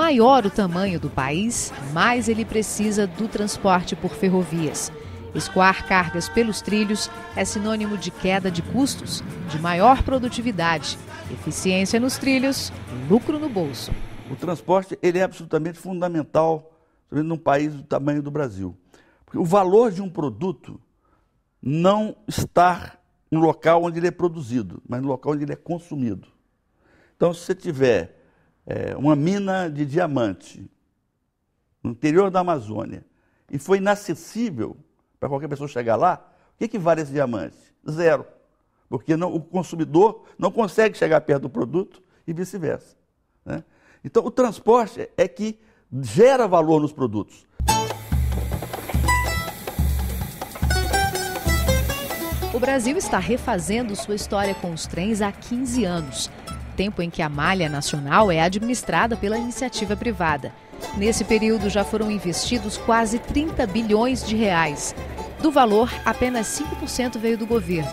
maior o tamanho do país, mais ele precisa do transporte por ferrovias. Escoar cargas pelos trilhos é sinônimo de queda de custos, de maior produtividade, eficiência nos trilhos, lucro no bolso. O transporte ele é absolutamente fundamental num país do tamanho do Brasil. Porque o valor de um produto não está no local onde ele é produzido, mas no local onde ele é consumido. Então, se você tiver uma mina de diamante no interior da Amazônia e foi inacessível para qualquer pessoa chegar lá, o que vale esse diamante? Zero. Porque o consumidor não consegue chegar perto do produto e vice-versa, né? Então, o transporte é que gera valor nos produtos. O Brasil está refazendo sua história com os trens há 15 anos, tempo em que a malha nacional é administrada pela iniciativa privada. Nesse período já foram investidos quase 30 bilhões de reais. Do valor, apenas 5% veio do governo.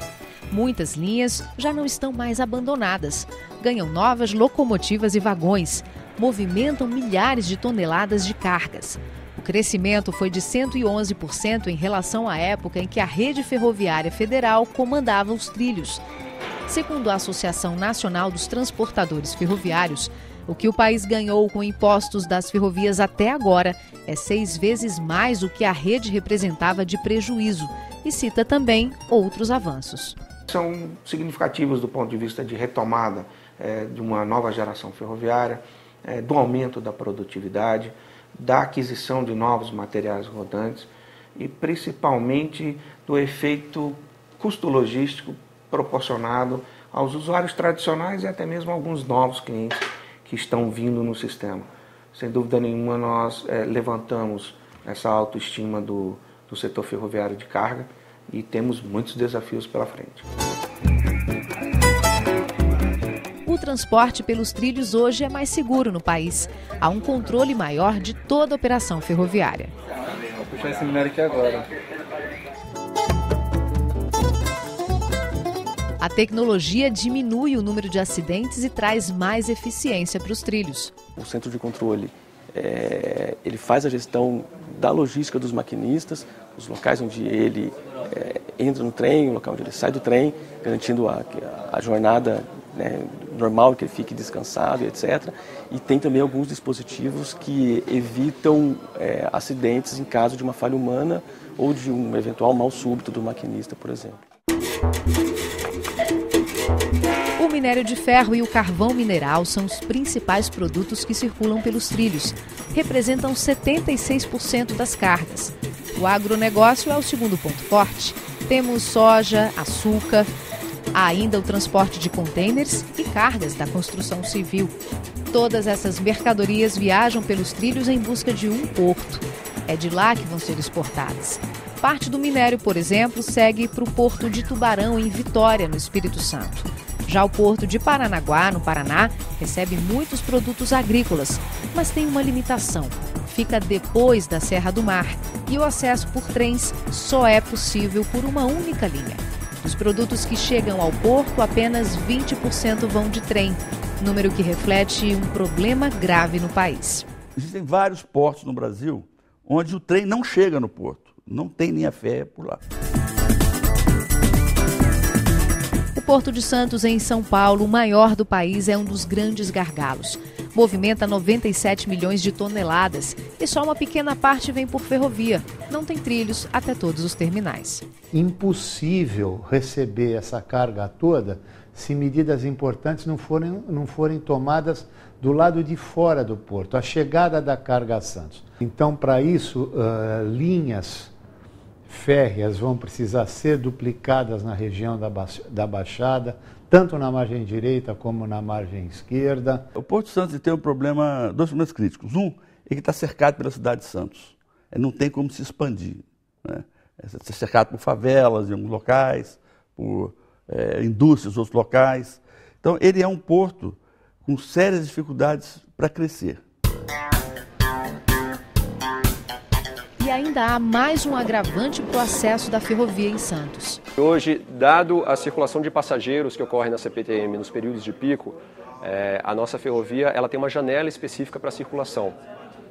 Muitas linhas já não estão mais abandonadas. Ganham novas locomotivas e vagões. Movimentam milhares de toneladas de cargas. O crescimento foi de 111% em relação à época em que a Rede Ferroviária Federal comandava os trilhos. Segundo a Associação Nacional dos Transportadores Ferroviários, o que o país ganhou com impostos das ferrovias até agora é 6 vezes mais o que a rede representava de prejuízo e cita também outros avanços. São significativos do ponto de vista de retomada de uma nova geração ferroviária, do aumento da produtividade, da aquisição de novos materiais rodantes e principalmente do efeito custo-logístico proporcionado aos usuários tradicionais e até mesmo alguns novos clientes que estão vindo no sistema. Sem dúvida nenhuma, nós levantamos essa autoestima do setor ferroviário de carga e temos muitos desafios pela frente. O transporte pelos trilhos hoje é mais seguro no país. Há um controle maior de toda a operação ferroviária. Vou puxar esse minério aqui agora. A tecnologia diminui o número de acidentes e traz mais eficiência para os trilhos. O centro de controle ele faz a gestão da logística dos maquinistas, os locais onde ele entra no trem, o local onde ele sai do trem, garantindo a jornada, né, normal, que ele fique descansado, etc. E tem também alguns dispositivos que evitam acidentes em caso de uma falha humana ou de um eventual mal súbito do maquinista, por exemplo. O minério de ferro e o carvão mineral são os principais produtos que circulam pelos trilhos. Representam 76% das cargas. O agronegócio é o segundo ponto forte. Temos soja, açúcar, há ainda o transporte de contêineres e cargas da construção civil. Todas essas mercadorias viajam pelos trilhos em busca de um porto. É de lá que vão ser exportadas. Parte do minério, por exemplo, segue para o porto de Tubarão, em Vitória, no Espírito Santo. Já o porto de Paranaguá, no Paraná, recebe muitos produtos agrícolas, mas tem uma limitação. Fica depois da Serra do Mar e o acesso por trens só é possível por uma única linha. Dos produtos que chegam ao porto, apenas 20% vão de trem, número que reflete um problema grave no país. Existem vários portos no Brasil onde o trem não chega no porto, não tem linha férrea por lá. O Porto de Santos, em São Paulo, o maior do país, é um dos grandes gargalos. Movimenta 97 milhões de toneladas e só uma pequena parte vem por ferrovia. Não tem trilhos até todos os terminais. Impossível receber essa carga toda se medidas importantes não forem tomadas do lado de fora do porto, a chegada da carga a Santos. Então, para isso, linhas férreas vão precisar ser duplicadas na região da Baixada, tanto na margem direita como na margem esquerda. O Porto de Santos tem dois problemas críticos. Um é que está cercado pela cidade de Santos. Não tem como se expandir, né? Está cercado por favelas em alguns locais, por indústrias em outros locais. Então, ele é um porto com sérias dificuldades para crescer. E ainda há mais um agravante para o acesso da ferrovia em Santos. Hoje, dado a circulação de passageiros que ocorre na CPTM nos períodos de pico, a nossa ferrovia ela tem uma janela específica para circulação,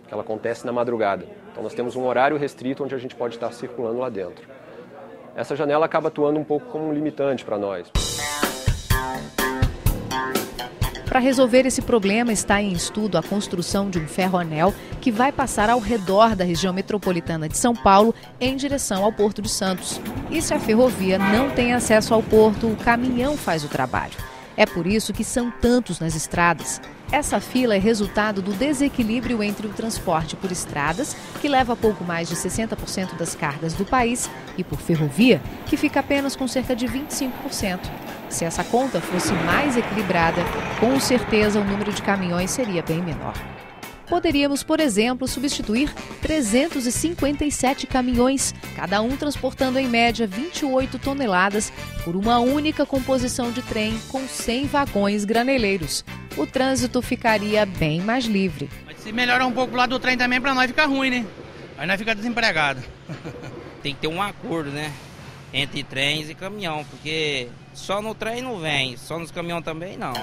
que ela acontece na madrugada. Então nós temos um horário restrito onde a gente pode estar circulando lá dentro. Essa janela acaba atuando um pouco como um limitante para nós. Para resolver esse problema, está em estudo a construção de um ferro-anel que vai passar ao redor da região metropolitana de São Paulo em direção ao Porto de Santos. E se a ferrovia não tem acesso ao porto, o caminhão faz o trabalho. É por isso que são tantos nas estradas. Essa fila é resultado do desequilíbrio entre o transporte por estradas, que leva pouco mais de 60% das cargas do país, e por ferrovia, que fica apenas com cerca de 25%. Se essa conta fosse mais equilibrada, com certeza o número de caminhões seria bem menor. Poderíamos, por exemplo, substituir 357 caminhões, cada um transportando em média 28 toneladas, por uma única composição de trem com 100 vagões graneleiros. O trânsito ficaria bem mais livre. Mas se melhorar um pouco o lado do trem também, para nós fica ruim, né? Aí nós fica desempregado. Tem que ter um acordo, né? Entre trens e caminhão, porque só no trem não vem, só nos caminhões também não.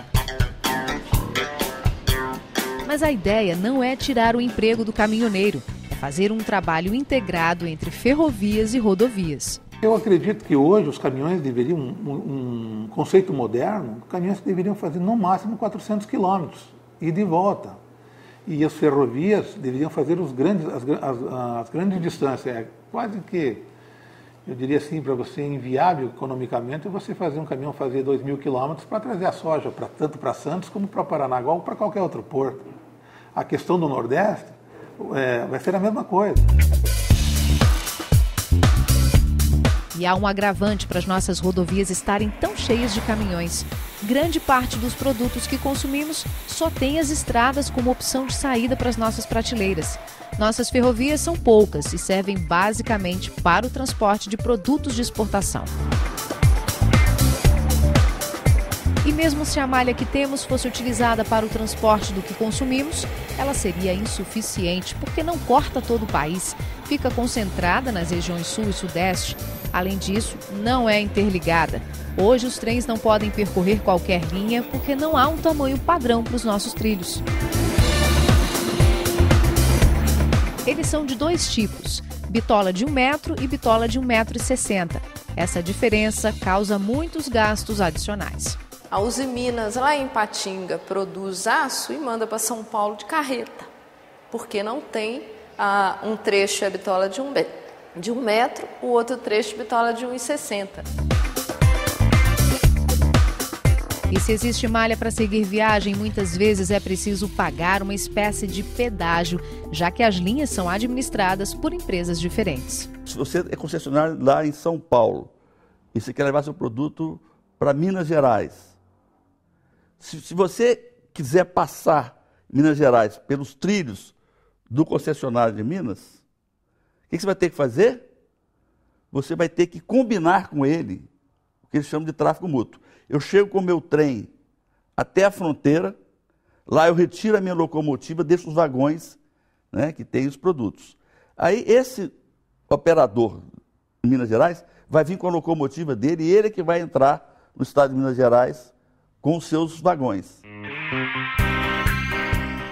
Mas a ideia não é tirar o emprego do caminhoneiro, é fazer um trabalho integrado entre ferrovias e rodovias. Eu acredito que hoje os caminhões deveriam, um conceito moderno, caminhões deveriam fazer no máximo 400 quilômetros, ida e de volta. E as ferrovias deveriam fazer as grandes distâncias. É quase que, eu diria assim, para você inviável economicamente, você fazer um caminhão fazer 2.000 quilômetros para trazer a soja, tanto para Santos como para Paranaguá ou para qualquer outro porto. A questão do Nordeste vai ser a mesma coisa. E há um agravante para as nossas rodovias estarem tão cheias de caminhões. Grande parte dos produtos que consumimos só tem as estradas como opção de saída para as nossas prateleiras. Nossas ferrovias são poucas e servem basicamente para o transporte de produtos de exportação. E mesmo se a malha que temos fosse utilizada para o transporte do que consumimos, ela seria insuficiente porque não corta todo o país, fica concentrada nas regiões sul e sudeste. Além disso, não é interligada. Hoje os trens não podem percorrer qualquer linha porque não há um tamanho padrão para os nossos trilhos. Eles são de dois tipos, bitola de 1 metro e bitola de 1,60 m. Essa diferença causa muitos gastos adicionais. A Uzi Minas, lá em Patinga, produz aço e manda para São Paulo de carreta, porque não tem um trecho é bitola de 1 metro, o outro trecho bitola de 1,60 m. E se existe malha para seguir viagem, muitas vezes é preciso pagar uma espécie de pedágio, já que as linhas são administradas por empresas diferentes. Se você é concessionário lá em São Paulo e você quer levar seu produto para Minas Gerais, se você quiser passar Minas Gerais pelos trilhos do concessionário de Minas, o que você vai ter que fazer? Você vai ter que combinar com ele o que eles chamam de tráfego mútuo. Eu chego com o meu trem até a fronteira, lá eu retiro a minha locomotiva, deixo os vagões, né, que tem os produtos. Aí esse operador de Minas Gerais vai vir com a locomotiva dele e ele é que vai entrar no estado de Minas Gerais com os seus vagões.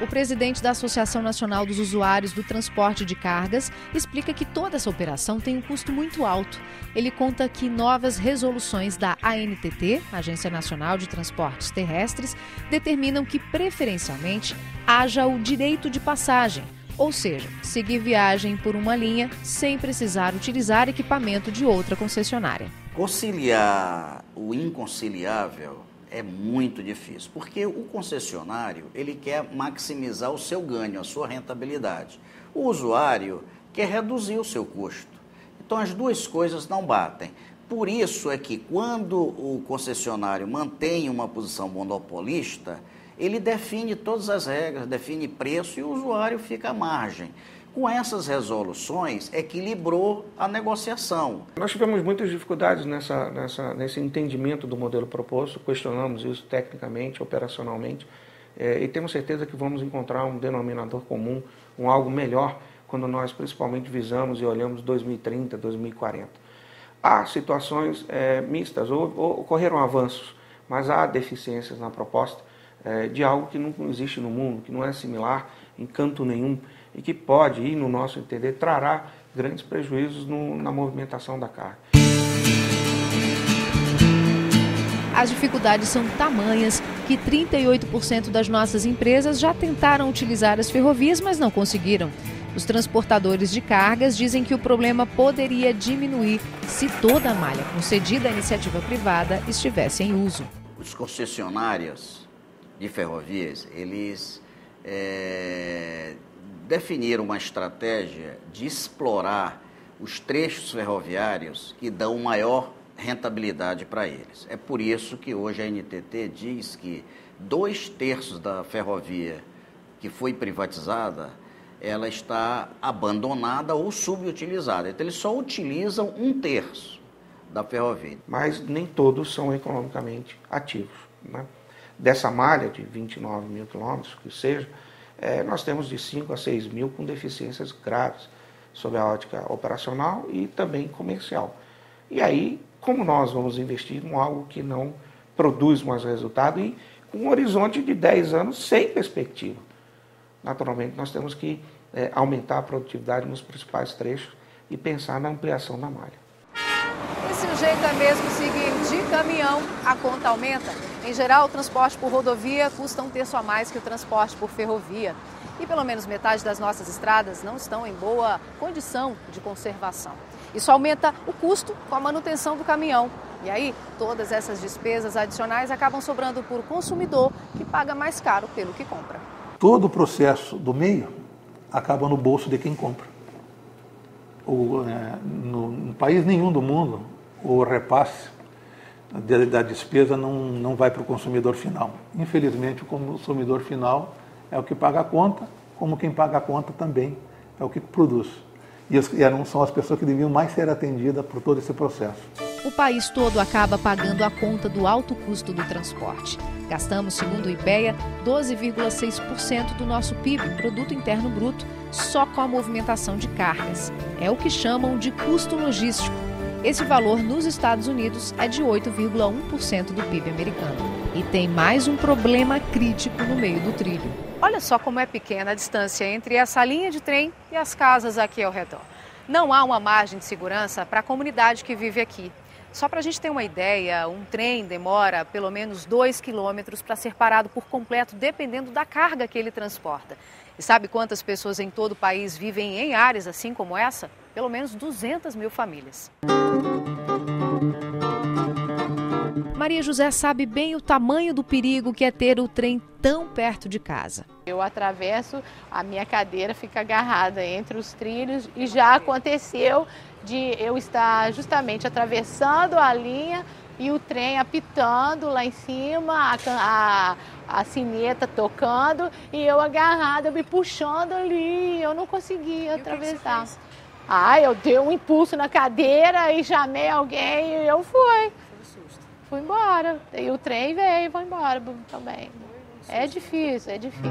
O presidente da Associação Nacional dos Usuários do Transporte de Cargas explica que toda essa operação tem um custo muito alto. Ele conta que novas resoluções da ANTT, Agência Nacional de Transportes Terrestres, determinam que, preferencialmente, haja o direito de passagem, ou seja, seguir viagem por uma linha sem precisar utilizar equipamento de outra concessionária. Conciliar o inconciliável é muito difícil, porque o concessionário ele quer maximizar o seu ganho, a sua rentabilidade. O usuário quer reduzir o seu custo. Então as duas coisas não batem. Por isso é que quando o concessionário mantém uma posição monopolista, ele define todas as regras, define preço e o usuário fica à margem. Com essas resoluções, equilibrou a negociação. Nós tivemos muitas dificuldades nesse entendimento do modelo proposto, questionamos isso tecnicamente, operacionalmente, e temos certeza que vamos encontrar um denominador comum, algo melhor quando nós principalmente visamos e olhamos 2030, 2040. Há situações mistas, ocorreram avanços, mas há deficiências na proposta de algo que não existe no mundo, que não é similar em canto nenhum e que pode, e no nosso entender, trará grandes prejuízos na movimentação da carga. As dificuldades são tamanhas que 38% das nossas empresas já tentaram utilizar as ferrovias, mas não conseguiram. Os transportadores de cargas dizem que o problema poderia diminuir se toda a malha concedida à iniciativa privada estivesse em uso. Os concessionários de ferrovias, eles definiram uma estratégia de explorar os trechos ferroviários que dão maior rentabilidade para eles. É por isso que hoje a NTT diz que 2/3 da ferrovia que foi privatizada, ela está abandonada ou subutilizada. Então, eles só utilizam 1/3 da ferrovia. Mas nem todos são economicamente ativos, né? Dessa malha de 29 mil quilômetros, que seja, nós temos de 5 a 6 mil com deficiências graves, sob a ótica operacional e também comercial. E aí, como nós vamos investir em algo que não produz mais resultado e com um horizonte de 10 anos sem perspectiva? Naturalmente, nós temos que aumentar a produtividade nos principais trechos e pensar na ampliação da malha. E se o jeito é mesmo seguir de caminhão, a conta aumenta. Em geral, o transporte por rodovia custa 1/3 a mais que o transporte por ferrovia. E pelo menos metade das nossas estradas não estão em boa condição de conservação. Isso aumenta o custo com a manutenção do caminhão. E aí, todas essas despesas adicionais acabam sobrando para o consumidor, que paga mais caro pelo que compra. Todo o processo do meio acaba no bolso de quem compra. No país nenhum do mundo, o repasse da despesa não vai para o consumidor final. Infelizmente, o consumidor final é o que paga a conta, como quem paga a conta também é o que produz. E são as pessoas que deviam mais ser atendidas por todo esse processo. O país todo acaba pagando a conta do alto custo do transporte. Gastamos, segundo o IPEA, 12,6% do nosso PIB, Produto Interno Bruto, só com a movimentação de cargas. É o que chamam de custo logístico. Esse valor nos Estados Unidos é de 8,1% do PIB americano. E tem mais um problema crítico no meio do trilho. Olha só como é pequena a distância entre essa linha de trem e as casas aqui ao redor. Não há uma margem de segurança para a comunidade que vive aqui. Só para a gente ter uma ideia, um trem demora pelo menos 2 quilômetros para ser parado por completo, dependendo da carga que ele transporta. E sabe quantas pessoas em todo o país vivem em áreas assim como essa? Pelo menos 200 mil famílias. Maria José sabe bem o tamanho do perigo que é ter o trem tão perto de casa. Eu atravesso, a minha cadeira fica agarrada entre os trilhos e já aconteceu de eu estar justamente atravessando a linha e o trem apitando lá em cima, a sineta tocando e eu agarrada, me puxando ali, eu não conseguia atravessar. Eu dei um impulso na cadeira e chamei alguém e eu fui. Fui embora. E o trem veio e foi embora também. É difícil, é difícil.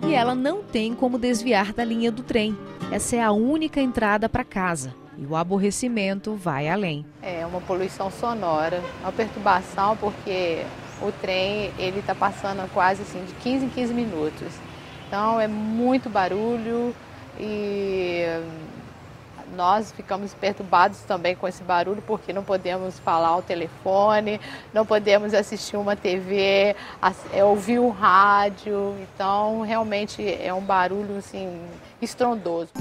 E ela não tem como desviar da linha do trem. Essa é a única entrada para casa. E o aborrecimento vai além. É uma poluição sonora, uma perturbação, porque o trem ele está passando quase assim de 15 em 15 minutos. Então é muito barulho e nós ficamos perturbados também com esse barulho porque não podemos falar ao telefone, não podemos assistir uma TV, ouvir um rádio. Então realmente é um barulho assim, estrondoso.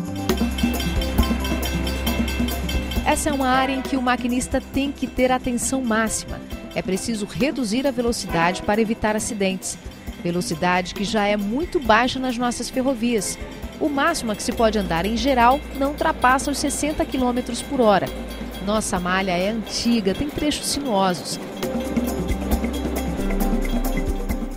Essa é uma área em que o maquinista tem que ter atenção máxima. É preciso reduzir a velocidade para evitar acidentes. Velocidade que já é muito baixa nas nossas ferrovias. O máximo a que se pode andar em geral não ultrapassa os 60 km por hora. Nossa malha é antiga, tem trechos sinuosos.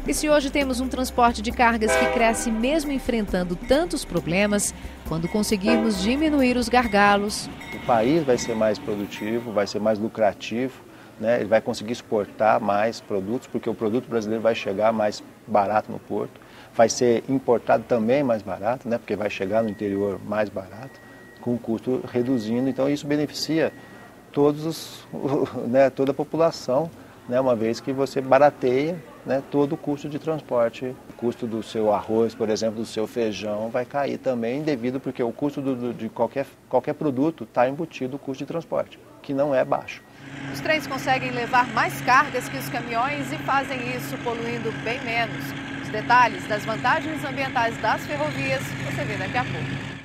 E se hoje temos um transporte de cargas que cresce mesmo enfrentando tantos problemas, quando conseguirmos diminuir os gargalos... O país vai ser mais produtivo, vai ser mais lucrativo, né? Ele vai conseguir exportar mais produtos, porque o produto brasileiro vai chegar mais barato no porto, vai ser importado também mais barato, né, porque vai chegar no interior mais barato, com o custo reduzindo. Então isso beneficia né, toda a população, né, uma vez que você barateia, né, todo o custo de transporte. O custo do seu arroz, por exemplo, do seu feijão vai cair também, devido porque o custo de qualquer produto está embutido o custo de transporte, que não é baixo. Os trens conseguem levar mais cargas que os caminhões e fazem isso poluindo bem menos. Os detalhes das vantagens ambientais das ferrovias você vê daqui a pouco.